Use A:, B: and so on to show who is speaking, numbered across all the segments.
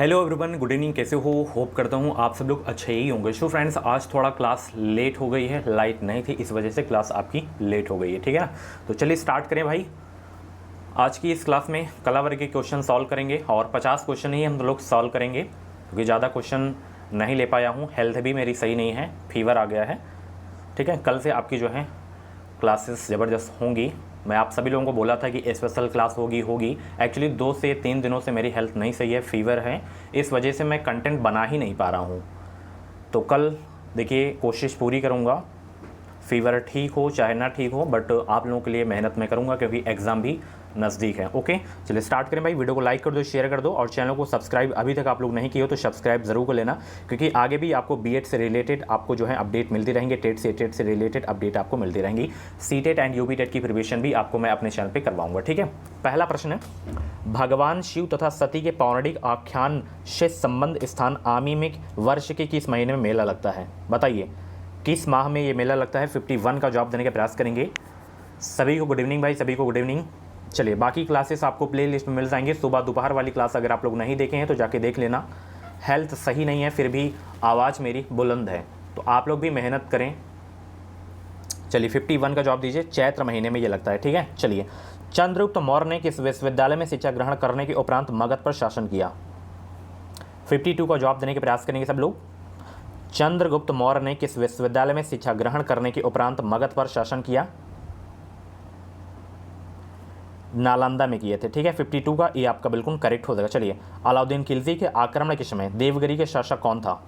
A: Hello everyone, good evening. कैसे हो? Hope करता हूँ आप सब लोग अच्छे ही होंगे। सो फ्रेंड्स, आज थोड़ा क्लास लेट हो गई है, लाइट नहीं थी, इस वजह से क्लास आपकी लेट हो गई है। ठीक है ना? तो चलिए स्टार्ट करें भाई। आज की इस क्लास में कला वर्ग के क्वेश्चन सॉल्व करेंगे और 50 क्वेश्चन ही हम लोग सॉल्व करेंगे, क्योंकि ज़्यादा क्वेश्चन नहीं ले पाया हूँ। हेल्थ भी मेरी सही नहीं है, फीवर आ गया है। ठीक है, कल से आपकी जो है क्लासेस ज़बरदस्त होंगी। मैं आप सभी लोगों को बोला था कि स्पेशल क्लास होगी। एक्चुअली 2 से 3 दिनों से मेरी हेल्थ नहीं सही है, फीवर है, इस वजह से मैं कंटेंट बना ही नहीं पा रहा हूँ। तो कल देखिए कोशिश पूरी करूँगा, फीवर ठीक हो चाहे ना ठीक हो, बट आप लोगों के लिए मेहनत मैं करूँगा, क्योंकि एग्ज़ाम भी नज़दीक है। ओके, चलिए स्टार्ट करें भाई। वीडियो को लाइक कर दो, शेयर कर दो, और चैनल को सब्सक्राइब अभी तक आप लोग नहीं किए हो तो सब्सक्राइब ज़रूर कर लेना, क्योंकि आगे भी आपको बीएड से रिलेटेड आपको जो है अपडेट मिलती रहेंगे। टेट से रिलेटेड अपडेट आपको मिलती रहेंगी। सीटेट एंड यूपी टेट की प्रिपरेशन भी आपको मैं अपने चैनल पर करवाऊँगा। ठीक है, पहला प्रश्न है, भगवान शिव तथा सती के पौराणिक आख्यान से संबंध स्थान आमी में वर्ष के किस महीने में मेला लगता है? बताइए किस माह में ये मेला लगता है। 51 का जवाब देने का प्रयास करेंगे। सभी को गुड इवनिंग भाई, सभी को गुड इवनिंग। चलिए, बाकी क्लासेस आपको प्ले लिस्ट में मिल जाएंगे। सुबह दोपहर वाली क्लास अगर आप लोग नहीं देखे हैं तो जाके देख लेना। हेल्थ सही नहीं है, फिर भी आवाज़ मेरी बुलंद है, तो आप लोग भी मेहनत करें। चलिए 51 का जवाब दीजिए। चैत्र महीने में ये लगता है। ठीक है, चलिए। चंद्रगुप्त मौर्य ने किस विश्वविद्यालय में शिक्षा ग्रहण करने के उपरांत मगध पर शासन किया? 52 का जवाब देने के प्रयास करेंगे सब लोग। चंद्रगुप्त मौर्य ने किस विश्वविद्यालय में शिक्षा ग्रहण करने के उपरांत मगध पर शासन किया? नालंदा में किए थे। ठीक है, 52 का ये आपका बिल्कुल करेक्ट हो जाएगा। चलिए, अलाउद्दीन खिलजी के आक्रमण के समय देवगिरी के शासक कौन था?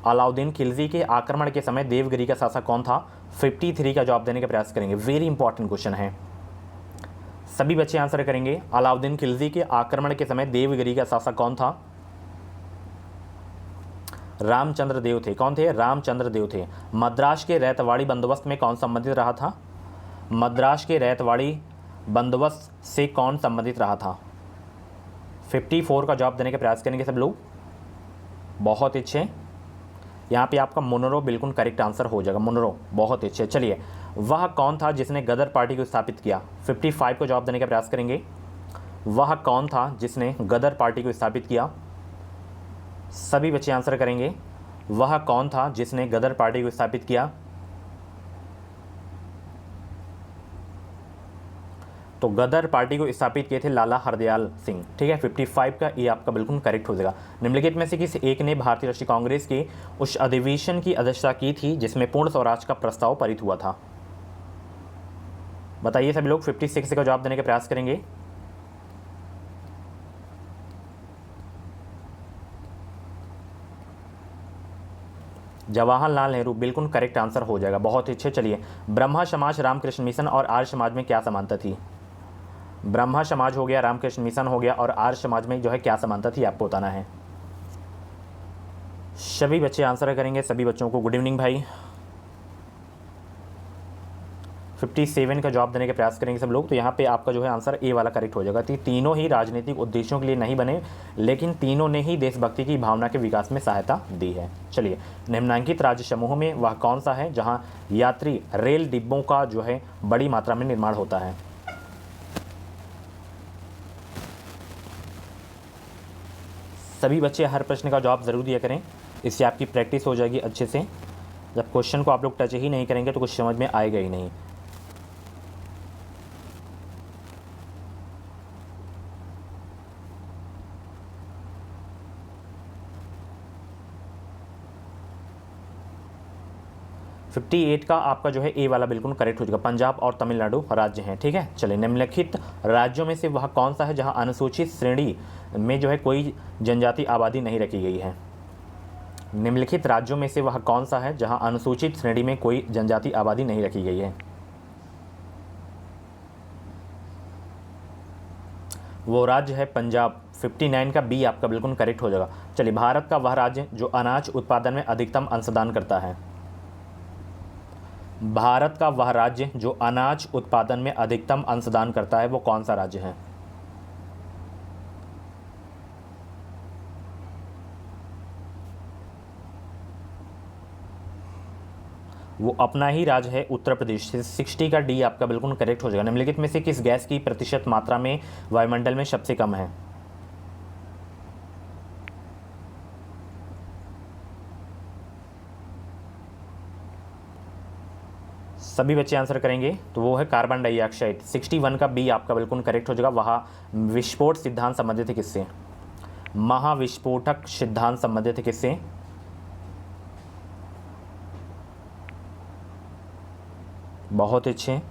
A: अलाउद्दीन खिलजी के आक्रमण के समय देवगिरी का शासक कौन था? 53 का जवाब देने का प्रयास करेंगे। वेरी इंपॉर्टेंट क्वेश्चन है, सभी बच्चे आंसर करेंगे। अलाउद्दीन खिलजी के आक्रमण के समय देवगिरी का शासक कौन था? रामचंद्र देव थे। कौन थे? रामचंद्र देव थे। मद्रास के रैतवाड़ी बंदोबस्त में कौन संबंधित रहा था? मद्रास के रैतवाड़ी बंदोबस्त से कौन संबंधित रहा था? 54 का जवाब देने का प्रयास करेंगे सब लोग। बहुत अच्छे, यहाँ पे आपका मुनरो बिल्कुल करेक्ट आंसर हो जाएगा। मुनरो, बहुत अच्छे। चलिए, वह कौन था जिसने गदर पार्टी को स्थापित किया? 55 को जवाब देने का प्रयास करेंगे। वह कौन था जिसने गदर पार्टी को स्थापित किया? सभी बच्चे आंसर करेंगे। वह कौन था जिसने गदर पार्टी को स्थापित किया? तो गदर पार्टी को स्थापित किए थे लाला हरदयाल सिंह। ठीक है, 55 का ये आपका बिल्कुल करेक्ट हो जाएगा। निम्नलिखित में से किस एक ने भारतीय राष्ट्रीय कांग्रेस के उस अधिवेशन की अध्यक्षता की थी जिसमें पूर्ण स्वराज का प्रस्ताव पारित हुआ था? बताइए सभी लोग। 56 का जवाब देने का प्रयास करेंगे। जवाहरलाल नेहरू बिल्कुल करेक्ट आंसर हो जाएगा। बहुत अच्छे। चलिए, ब्रह्मा समाज, रामकृष्ण मिशन और आर्य समाज में क्या समानता थी? ब्रह्मा समाज हो गया, रामकृष्ण मिशन हो गया, और आर्य समाज में जो है क्या समानता थी आपको बताना है। सभी बच्चे आंसर करेंगे। सभी बच्चों को गुड इवनिंग भाई। 57 का जवाब देने का प्रयास करेंगे सब लोग। तो यहाँ पे आपका जो है आंसर ए वाला करेक्ट हो जाएगा। तो तीनों ही राजनीतिक उद्देश्यों के लिए नहीं बने, लेकिन तीनों ने ही देशभक्ति की भावना के विकास में सहायता दी है। चलिए, निम्नलिखित राज्य समूह में वह कौन सा है जहाँ यात्री रेल डिब्बों का जो है बड़ी मात्रा में निर्माण होता है? सभी बच्चे हर प्रश्न का जवाब ज़रूर दिया करें, इससे आपकी प्रैक्टिस हो जाएगी अच्छे से। जब क्वेश्चन को आप लोग टच ही नहीं करेंगे तो कुछ समझ में आएगा ही नहीं। फिफ्टी 58 का आपका जो है ए वाला बिल्कुल करेक्ट हो जाएगा। पंजाब और तमिलनाडु राज्य हैं। ठीक है, चलिए, निम्नलिखित राज्यों में से वह कौन सा है जहां अनुसूचित श्रेणी में जो है कोई जनजाति आबादी नहीं रखी गई है? निम्नलिखित राज्यों में से वह कौन सा है जहां अनुसूचित श्रेणी में कोई जनजाति आबादी नहीं रखी गई है? वो राज्य है पंजाब। 59 का बी आपका बिल्कुल करेक्ट हो जाएगा। चलिए, भारत का वह राज्य जो अनाज उत्पादन में अधिकतम अंशदान करता है? भारत का वह राज्य जो अनाज उत्पादन में अधिकतम अंशदान करता है वो कौन सा राज्य है? वो अपना ही राज्य है, उत्तर प्रदेश। 60 का डी आपका बिल्कुल करेक्ट हो जाएगा। निम्नलिखित में से किस गैस की प्रतिशत मात्रा में वायुमंडल में सबसे कम है? सभी बच्चे आंसर करेंगे तो वो है कार्बन डाइऑक्साइड। 61 का बी आपका बिल्कुल करेक्ट हो जाएगा। वहाँ विस्फोट सिद्धांत संबंधित है किससे? महाविस्फोटक सिद्धांत संबंधित है किससे? बहुत अच्छे।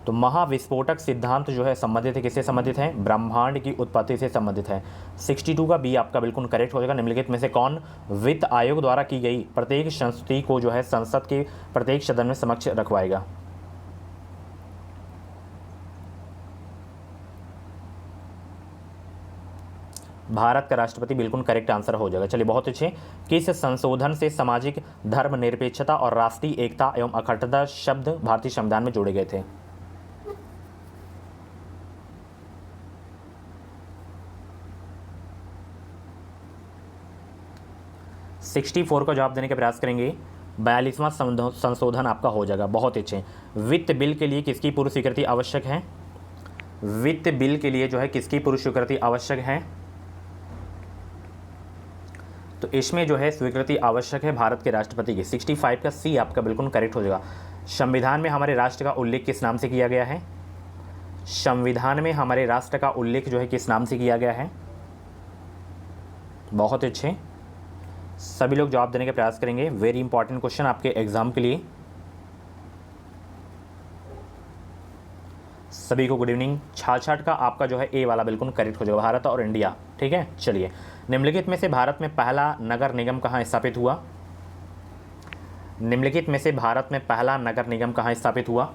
A: तो महाविस्फोटक सिद्धांत जो है संबंधित है किससे संबंधित है? ब्रह्मांड की उत्पत्ति से संबंधित है। 62 का बी आपका बिल्कुल करेक्ट हो जाएगा। निम्नलिखित में से कौन वित्त आयोग द्वारा की गई प्रत्येक संस्तुति को जो है संसद के प्रत्येक सदन में समक्ष रखवाएगा? भारत का राष्ट्रपति बिल्कुल करेक्ट आंसर हो जाएगा। चलिए बहुत अच्छे। किस संशोधन से सामाजिक धर्मनिरपेक्षता और राष्ट्रीय एकता एवं अखंडता शब्द भारतीय संविधान में जोड़े गए थे? 64 का जवाब देने का प्रयास करेंगे। 42वां संशोधन आपका हो जाएगा। बहुत अच्छे। वित्त बिल के लिए किसकी पूर्व स्वीकृति आवश्यक है? वित्त बिल के लिए जो है किसकी पूर्व स्वीकृति आवश्यक है? तो इसमें जो है स्वीकृति आवश्यक है भारत के राष्ट्रपति की। 65 का सी आपका बिल्कुल करेक्ट हो जाएगा। संविधान में हमारे राष्ट्र का उल्लेख किस नाम से किया गया है? संविधान में हमारे राष्ट्र का उल्लेख जो है किस नाम से किया गया है? बहुत अच्छे। सभी लोग जवाब देने का प्रयास करेंगे। वेरी इंपॉर्टेंट क्वेश्चन आपके एग्जाम के लिए। सभी को गुड इवनिंग। 66 का आपका जो है ए वाला बिल्कुल करेक्ट हो जाएगा, भारत और इंडिया। ठीक है, चलिए। निम्नलिखित में से भारत में पहला नगर निगम कहाँ स्थापित हुआ? निम्नलिखित में से भारत में पहला नगर निगम कहाँ स्थापित हुआ?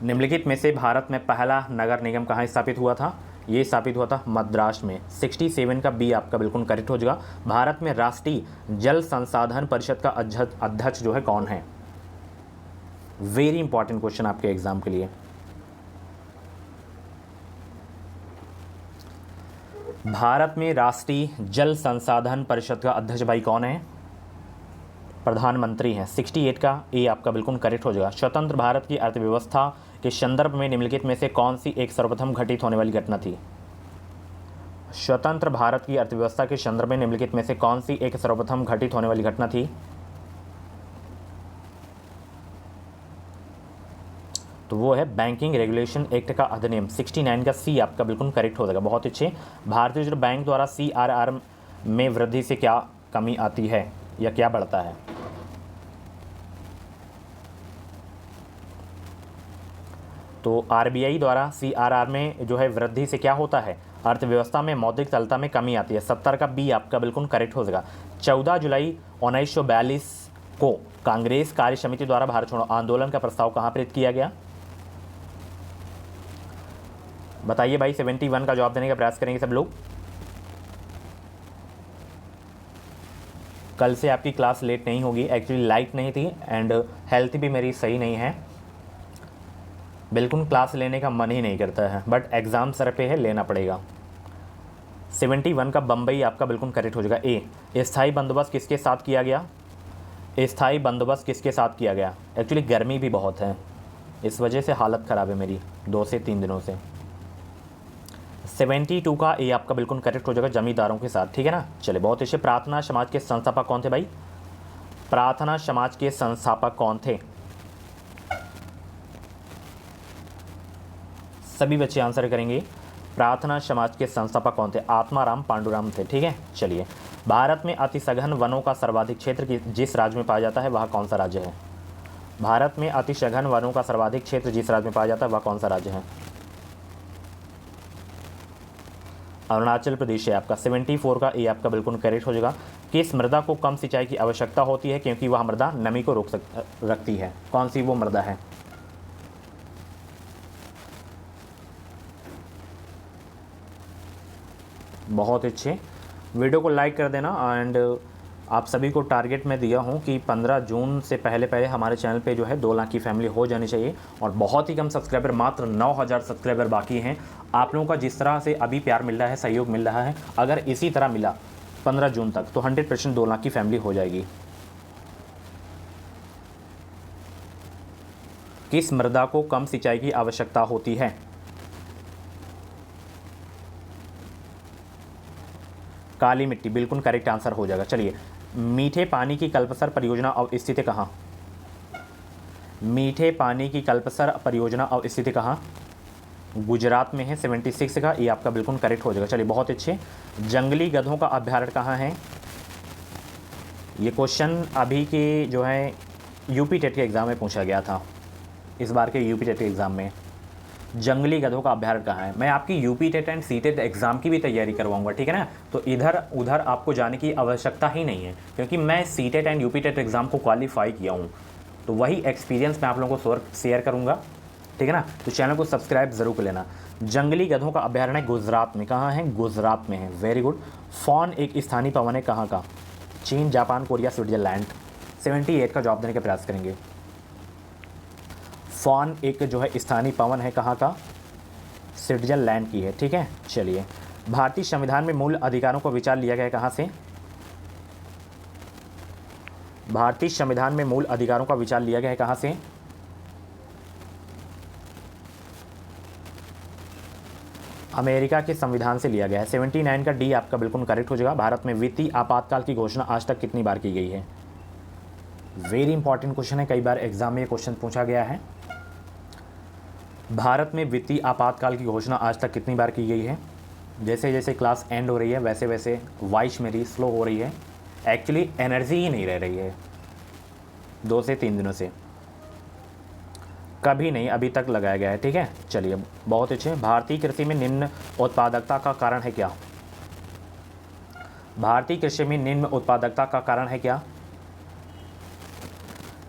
A: निम्नलिखित में से भारत में पहला नगर निगम कहाँ स्थापित हुआ था? ये स्थापित हुआ था मद्रास में। 67 का बी आपका बिल्कुल करेक्ट हो जाएगा। भारत में राष्ट्रीय जल संसाधन परिषद का अध्यक्ष जो है कौन है? वेरी इंपॉर्टेंट क्वेश्चन आपके एग्जाम के लिए। भारत में राष्ट्रीय जल संसाधन परिषद का अध्यक्ष भाई कौन है? प्रधानमंत्री हैं। 68 का ए आपका बिल्कुल करेक्ट हो जाएगा। स्वतंत्र भारत की अर्थव्यवस्था के संदर्भ में निम्नलिखित में से कौन सी एक सर्वप्रथम घटित होने वाली घटना थी? स्वतंत्र भारत की अर्थव्यवस्था के संदर्भ में निम्नलिखित में से कौन सी एक सर्वप्रथम घटित होने वाली घटना थी? तो वो है बैंकिंग रेगुलेशन एक्ट का अधिनियम। 69 का सी आपका बिल्कुल करेक्ट हो जाएगा। बहुत अच्छे। भारतीय रिजर्व बैंक द्वारा CRR में वृद्धि से क्या कमी आती है या क्या बढ़ता है? तो RBI द्वारा CRR में जो है वृद्धि से क्या होता है? अर्थव्यवस्था में मौद्रिक तरलता में कमी आती है। 70 का बी आपका बिल्कुल करेक्ट हो जाएगा। 14 जुलाई 1942 को कांग्रेस कार्य समिति द्वारा भारत छोड़ो आंदोलन का प्रस्ताव कहाँ प्रेरित किया गया? बताइए भाई। 71 का जवाब देने का प्रयास करेंगे सब लोग। कल से आपकी क्लास लेट नहीं होगी। एक्चुअली लाइट नहीं थी एंड हेल्थ भी मेरी सही नहीं है, बिल्कुल क्लास लेने का मन ही नहीं करता है, बट एग्ज़ाम सर पे है, लेना पड़ेगा। 71 का बम्बई आपका बिल्कुल करेक्ट हो जाएगा। ए स्थायी बंदोबस्त किसके साथ किया गया? स्थायी बंदोबस्त किसके साथ किया गया? एक्चुअली गर्मी भी बहुत है, इस वजह से हालत ख़राब है मेरी 2 से 3 दिनों से। 72 का ए आपका बिल्कुल करेक्ट हो जाएगा, जमींदारों के साथ। ठीक है ना, चले बहुत अच्छे। प्रार्थना समाज के संस्थापक कौन थे भाई? प्रार्थना समाज के संस्थापक कौन थे? सभी बच्चे आंसर करेंगे। प्रार्थना समाज के संस्थापक कौन थे? आत्माराम पांडुराम थे। ठीक है, चलिए। भारत में अति सघन वनों का सर्वाधिक क्षेत्र जिस राज्य में पाया जाता है वह कौन सा राज्य है? भारत में अति सघन वनों का सर्वाधिक क्षेत्र जिस राज्य में पाया जाता है वह कौन सा राज्य है? अरुणाचल प्रदेश है आपका। 74 का ए आपका बिल्कुल करेक्ट हो जाएगा। किस मृदा को कम सिंचाई की आवश्यकता होती है क्योंकि वह मृदा नमी को रखती है? कौन सी वो मृदा है? बहुत अच्छे। वीडियो को लाइक कर देना एंड आप सभी को टारगेट में दिया हूं कि 15 जून से पहले हमारे चैनल पे जो है 2 लाख की फैमिली हो जानी चाहिए और बहुत ही कम सब्सक्राइबर, मात्र 9000 सब्सक्राइबर बाकी हैं। आप लोगों का जिस तरह से अभी प्यार मिल रहा है, सहयोग मिल रहा है, अगर इसी तरह मिला 15 जून तक तो 100% 2 लाख की फैमिली हो जाएगी। किस मृदा को कम सिंचाई की आवश्यकता होती है? काली मिट्टी, बिल्कुल करेक्ट आंसर हो जाएगा। चलिए, मीठे पानी की कल्पसर परियोजना अवस्थित है कहाँ? मीठे पानी की कल्पसर परियोजना अवस्थित है कहाँ? गुजरात में है। 76 का ये आपका बिल्कुल करेक्ट हो जाएगा। चलिए बहुत अच्छे। जंगली गधों का अभ्यारण्य कहाँ है? ये क्वेश्चन अभी के जो है यूपी टेट के एग्ज़ाम में पूछा गया था, इस बार के यूपी टेट के एग्ज़ाम में। जंगली गधों का अभ्यारण्य कहाँ है? मैं आपकी UP TET and C TET exam की भी तैयारी करवाऊंगा, ठीक है ना। तो इधर उधर आपको जाने की आवश्यकता ही नहीं है, क्योंकि मैं C TET and UP TET exam को क्वालिफाई किया हूँ। तो वही एक्सपीरियंस मैं आप लोगों को शेयर करूँगा, ठीक है ना। तो चैनल को सब्सक्राइब ज़रूर कर लेना। जंगली गधों का अभ्यारण्य गुजरात में, कहाँ है? गुजरात में है। Very good. फॉन एक स्थानीय पवन है कहाँ का? चीन, जापान, कोरिया, स्विट्जरलैंड। 78 का जवाब देने का प्रयास करेंगे। फॉन एक जो है स्थानीय पवन है कहाँ का? स्विट्जरलैंड की है, ठीक है। चलिए, भारतीय संविधान में मूल अधिकारों को विचार लिया गया है कहाँ से? भारतीय संविधान में मूल अधिकारों का विचार लिया गया है कहाँ से? अमेरिका के संविधान से लिया गया है। 79 का डी आपका बिल्कुल करेक्ट हो जाएगा। भारत में वित्तीय आपातकाल की घोषणा आज तक कितनी बार की गई है? वेरी इंपॉर्टेंट क्वेश्चन है, कई बार एग्जाम में ये क्वेश्चन पूछा गया है। भारत में वित्तीय आपातकाल की घोषणा आज तक कितनी बार की गई है? जैसे जैसे क्लास एंड हो रही है वैसे वैसे वॉइस मेरी स्लो हो रही है। एक्चुअली एनर्जी ही नहीं रह रही है 2 से 3 दिनों से, कभी नहीं अभी तक लगाया गया है, ठीक है। चलिए बहुत अच्छे। भारतीय कृषि में निम्न उत्पादकता का कारण है क्या? भारतीय कृषि में निम्न उत्पादकता का कारण है क्या?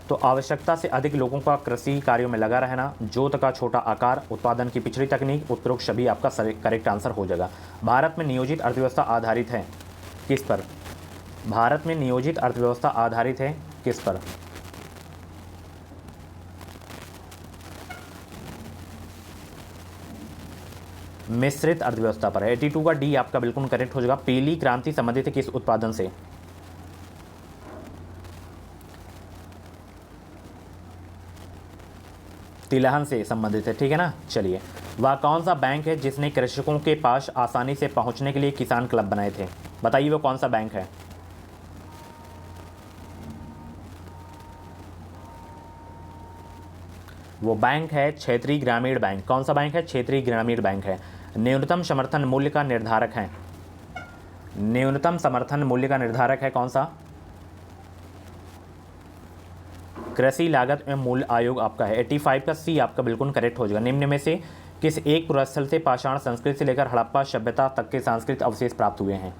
A: तो आवश्यकता से अधिक लोगों का कृषि कार्यों में लगा रहना, जोत का छोटा आकार, उत्पादन की पिछड़ी तकनीक, उपरोक्त सभी आपका करेक्ट आंसर हो जाएगा। भारत में नियोजित अर्थव्यवस्था आधारित है किस पर? भारत में नियोजित अर्थव्यवस्था आधारित है किस पर? मिश्रित अर्थव्यवस्था पर है। 82 का डी आपका बिल्कुल करेक्ट हो जाएगा। पीली क्रांति संबंधित है किस उत्पादन से? तिलहन से संबंधित है, ठीक है ना। चलिए, वह कौन सा बैंक है जिसने कृषकों के पास आसानी से पहुंचने के लिए किसान क्लब बनाए थे? बताइए वो कौन सा बैंक है? वो बैंक है क्षेत्रीय ग्रामीण बैंक। कौन सा बैंक है? क्षेत्रीय ग्रामीण बैंक है। न्यूनतम समर्थन मूल्य का निर्धारक है। न्यूनतम समर्थन मूल्य का निर्धारक है कौन सा? कृषि लागत एवं मूल्य आयोग आपका है। 85 का सी आपका बिल्कुल करेक्ट हो जाएगा। निम्न में से किस एक पुरस्थल से पाषाण संस्कृति से लेकर हड़प्पा सभ्यता तक के सांस्कृतिक अवशेष प्राप्त हुए हैं?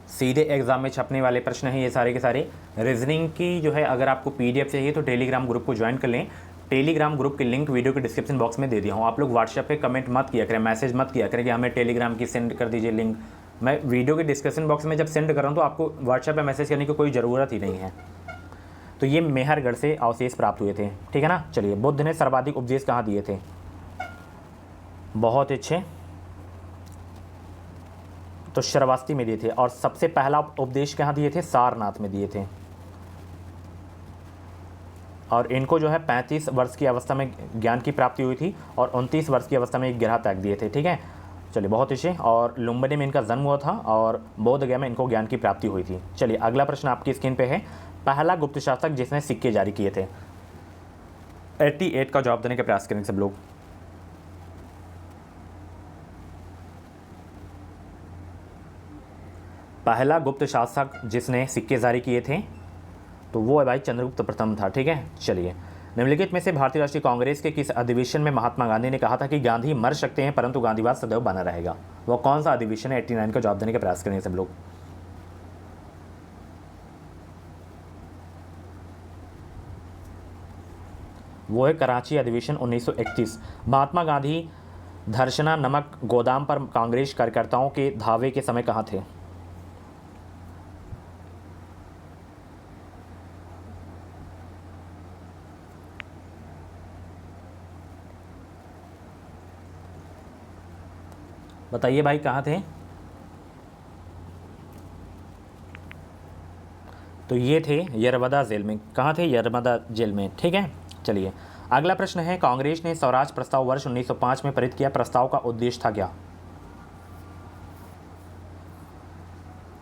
A: सीधे एग्जाम में छपने वाले प्रश्न हैं ये सारे के सारे। रीजनिंग की जो है अगर आपको पीडीएफ चाहिए तो टेलीग्राम ग्रुप को ज्वाइन कर लें। टेलीग्राम ग्रुप की लिंक वीडियो के डिस्क्रिप्शन बॉक्स में दे दिया हूँ। आप लोग व्हाट्सएप पे कमेंट मत किया करें, मैसेज मत किया करें कि हमें टेलीग्राम की सेंड कर दीजिए लिंक। मैं वीडियो के डिस्क्रिप्शन बॉक्स में जब सेंड कर रहा हूँ तो आपको व्हाट्सएप पे मैसेज करने की कोई ज़रूरत ही नहीं है। तो ये मेहरगढ़ से अवशेष प्राप्त हुए थे, ठीक है ना। चलिए, बुद्ध ने सर्वाधिक उपदेश कहाँ दिए थे? बहुत अच्छे, तो श्रावस्ती में दिए थे। और सबसे पहला उपदेश कहाँ दिए थे? सारनाथ में दिए थे। और इनको जो है 35 वर्ष की अवस्था में ज्ञान की प्राप्ति हुई थी और 29 वर्ष की अवस्था में एक गिरह त्याग दिए थे, ठीक है। चलिए बहुत अच्छे। और लुम्बिनी में इनका जन्म हुआ था और बोध गया में इनको ज्ञान की प्राप्ति हुई थी। चलिए अगला प्रश्न आपकी स्क्रीन पे है। पहला गुप्त शासक जिसने सिक्के जारी किए थे? 88 का जवाब देने का प्रयास करेंगे सब लोग। पहला गुप्त शासक जिसने सिक्के जारी किए थे तो वो है भाई चंद्रगुप्त प्रथम था, ठीक है। चलिए, निम्नलिखित में से भारतीय राष्ट्रीय कांग्रेस के किस अधिवेशन में महात्मा गांधी ने कहा था कि गांधी मर सकते हैं परंतु गांधीवाद सदैव बना रहेगा? वो कौन सा अधिवेशन है? 89 का जवाब देने का प्रयास करेंगे सब लोग। वो है कराची अधिवेशन 1931। महात्मा गांधी धर्षणा नमक गोदाम पर कांग्रेस कार्यकर्ताओं के धावे के समय कहाँ थे? बताइए भाई कहाँ थे? तो ये थे यरवदा जेल में। कहाँ थे? यरवदा जेल में, ठीक है। चलिए अगला प्रश्न है। कांग्रेस ने स्वराज प्रस्ताव वर्ष 1905 में पारित किया, प्रस्ताव का उद्देश्य था क्या?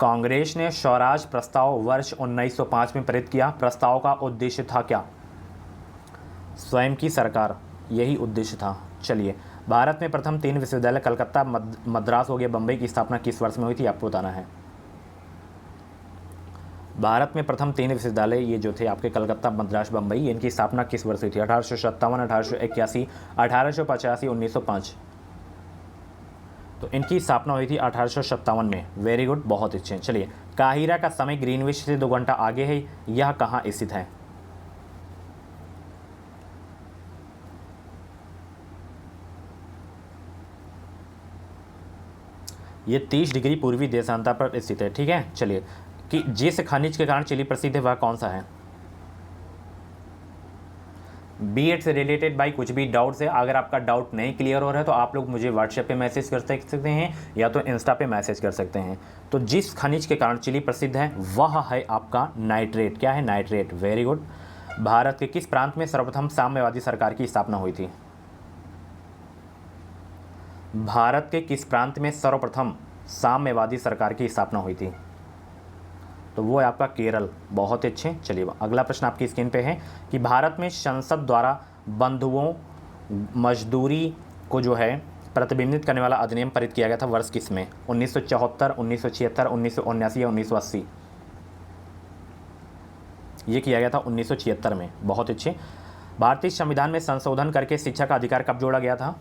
A: कांग्रेस ने स्वराज प्रस्ताव वर्ष 1905 में पारित किया। प्रस्ताव का उद्देश्य था क्या? स्वयं की सरकार, यही उद्देश्य था। चलिए, भारत में प्रथम 3 विश्वविद्यालय कलकत्ता, मद्रास हो गया, बम्बई की स्थापना किस वर्ष में हुई थी? आपको बताना है। भारत में प्रथम 3 विश्वविद्यालय ये जो थे आपके कलकत्ता, मद्रास, बम्बई, इनकी स्थापना किस वर्ष हुई थी? 1857, 1881, 1885, 1905। तो इनकी स्थापना हुई थी 1857 में। वेरी गुड, बहुत अच्छे। चलिए, काहिरा का समय ग्रीनविच से 2 घंटा आगे है, यह कहाँ स्थित है? ये 30 डिग्री पूर्वी देशांतर पर स्थित है। ठीक है, चलिए, कि जिस खनिज के कारण चिली प्रसिद्ध है वह कौन सा है? B.Ed से रिलेटेड भाई कुछ भी डाउट्स है, अगर आपका डाउट नहीं क्लियर हो रहा है तो आप लोग मुझे व्हाट्सएप पे मैसेज कर सकते हैं या तो इंस्टा पे मैसेज कर सकते हैं। तो जिस खनिज के कारण चिली प्रसिद्ध है वह है आपका नाइट्रेट। क्या है? नाइट्रेट। Very good. भारत के किस प्रांत में सर्वप्रथम साम्यवादी सरकार की स्थापना हुई थी? भारत के किस प्रांत में सर्वप्रथम साम्यवादी सरकार की स्थापना हुई थी? तो वो है आपका केरल। बहुत अच्छे। चलिए, अगला प्रश्न आपकी स्क्रीन पे है कि भारत में संसद द्वारा बंधुओं मजदूरी को जो है प्रतिबिंबित करने वाला अधिनियम पारित किया गया था वर्ष किस में? 1974, 1976, 1979 या 1980? ये किया गया था 1976 में। बहुत अच्छे। भारतीय संविधान में संशोधन करके शिक्षा का अधिकार कब जोड़ा गया था?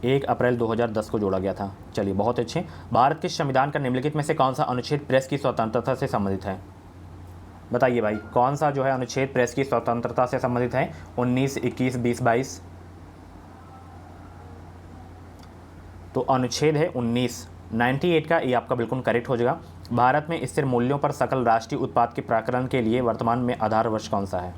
A: 1 अप्रैल 2010 को जोड़ा गया था। चलिए, बहुत अच्छे। भारत के संविधान का निम्नलिखित में से कौन सा अनुच्छेद प्रेस की स्वतंत्रता से संबंधित है? बताइए भाई, कौन सा जो है अनुच्छेद प्रेस की स्वतंत्रता से संबंधित है? 19, 21, 20, 22? तो अनुच्छेद है 19, 98 का। ये आपका बिल्कुल करेक्ट हो जाएगा। भारत में स्थिर मूल्यों पर सकल राष्ट्रीय उत्पाद के प्राकलन के लिए वर्तमान में आधार वर्ष कौन सा है?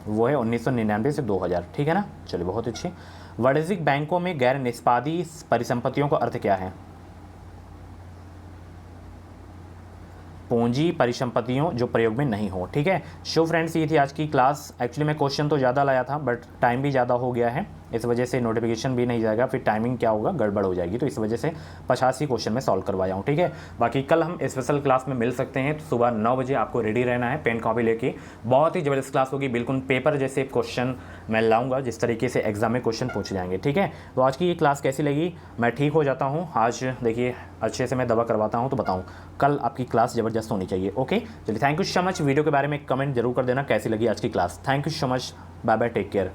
A: वो है 1999 से 2000। ठीक है ना? चलिए, बहुत अच्छी। वाणिज्यिक बैंकों में गैर निष्पादी परिसंपत्तियों का अर्थ क्या है? पूंजी परिसंपत्तियों जो प्रयोग में नहीं हो। ठीक है। सो फ्रेंड्स, ये थी आज की क्लास। एक्चुअली मैं क्वेश्चन तो ज़्यादा लाया था बट टाइम भी ज़्यादा हो गया है, इस वजह से नोटिफिकेशन भी नहीं जाएगा, फिर टाइमिंग क्या होगा, गड़बड़ हो जाएगी। तो इस वजह से 85 क्वेश्चन में सॉल्व करवाया हूँ। ठीक है। बाकी कल हम स्पेशल क्लास में मिल सकते हैं। तो सुबह 9 बजे आपको रेडी रहना है, पेन कॉपी लेके। बहुत ही ज़बरदस्त क्लास होगी, बिल्कुल पेपर जैसे क्वेश्चन मैं लाऊंगा, जिस तरीके से एग्जाम में क्वेश्चन पूछे जाएंगे। ठीक है। तो आज की ये क्लास कैसी लगी? मैं ठीक हो जाता हूँ आज, देखिए अच्छे से मैं दवा करवाता हूँ तो बताऊँ। कल आपकी क्लास ज़बरदस्त होनी चाहिए। ओके, चलिए, thank you so much. Video के बारे में कमेंट जरूर कर देना कैसी लगी आज की class. Thank you so much. Bye bye, take care.